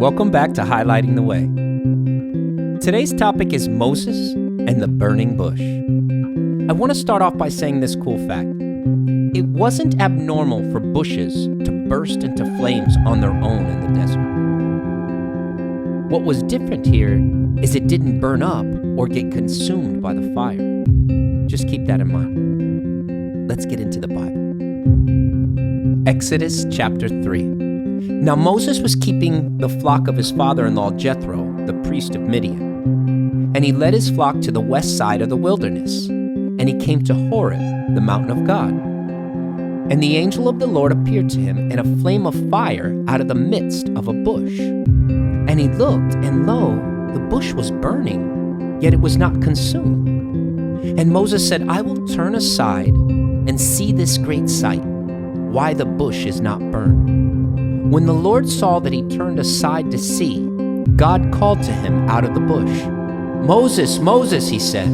Welcome back to Highlighting the Way. Today's topic is Moses and the burning bush. I want to start off by saying this cool fact. It wasn't abnormal for bushes to burst into flames on their own in the desert. What was different here is it didn't burn up or get consumed by the fire. Just keep that in mind. Let's get into the Bible. Exodus chapter 3. Now Moses was keeping the flock of his father-in-law Jethro, the priest of Midian. And he led his flock to the west side of the wilderness. And he came to Horeb, the mountain of God. And the angel of the Lord appeared to him in a flame of fire out of the midst of a bush. And he looked, and lo, the bush was burning, yet it was not consumed. And Moses said, I will turn aside and see this great sight, why the bush is not burned. When the Lord saw that he turned aside to see, God called to him out of the bush. Moses, Moses, he said.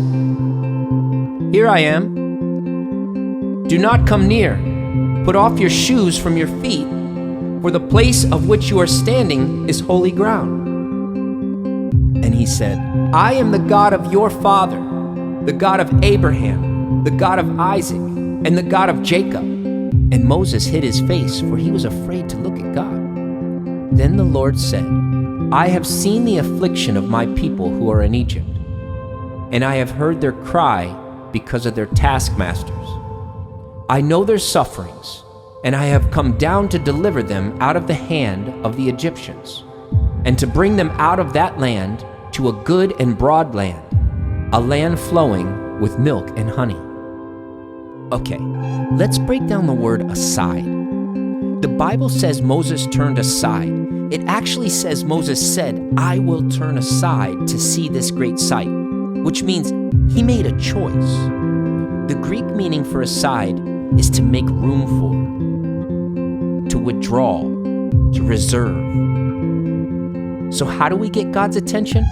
Here I am. Do not come near. Put off your shoes from your feet, for the place of which you are standing is holy ground. And he said, I am the God of your father, the God of Abraham, the God of Isaac, and the God of Jacob. And Moses hid his face, for he was afraid to look at God. Then the Lord said, I have seen the affliction of my people who are in Egypt, and I have heard their cry because of their taskmasters. I know their sufferings, and I have come down to deliver them out of the hand of the Egyptians, and to bring them out of that land to a good and broad land, a land flowing with milk and honey. Okay, let's break down the word aside. The Bible says Moses turned aside. It actually says Moses said, I will turn aside to see this great sight, which means he made a choice. The Greek meaning for aside is to make room for, to withdraw, to reserve. So how do we get God's attention?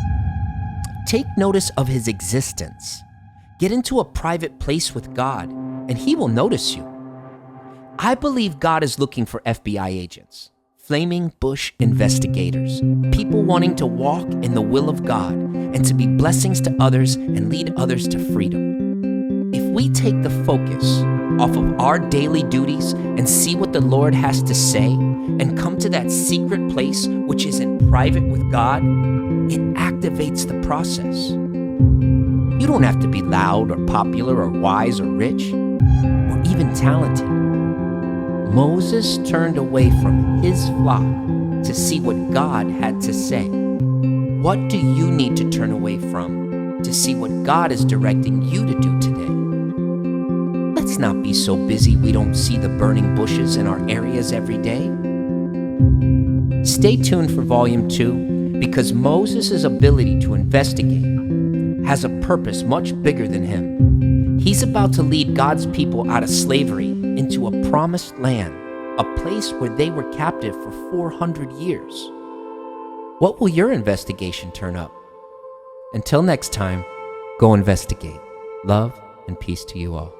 Take notice of his existence. Get into a private place with God, and he will notice you. I believe God is looking for FBI agents, flaming bush investigators, people wanting to walk in the will of God and to be blessings to others and lead others to freedom. If we take the focus off of our daily duties and see what the Lord has to say and come to that secret place which is in private with God, it activates the process. You don't have to be loud or popular or wise or rich or even talented. Moses turned away from his flock to see what God had to say. What do you need to turn away from to see what God is directing you to do today? Let's not be so busy we don't see the burning bushes in our areas every day. Stay tuned for Volume 2 because Moses' ability to investigate has a purpose much bigger than him. He's about to lead God's people out of slavery into a promised land, a place where they were captive for 400 years. What will your investigation turn up? Until next time, go investigate. Love and peace to you all.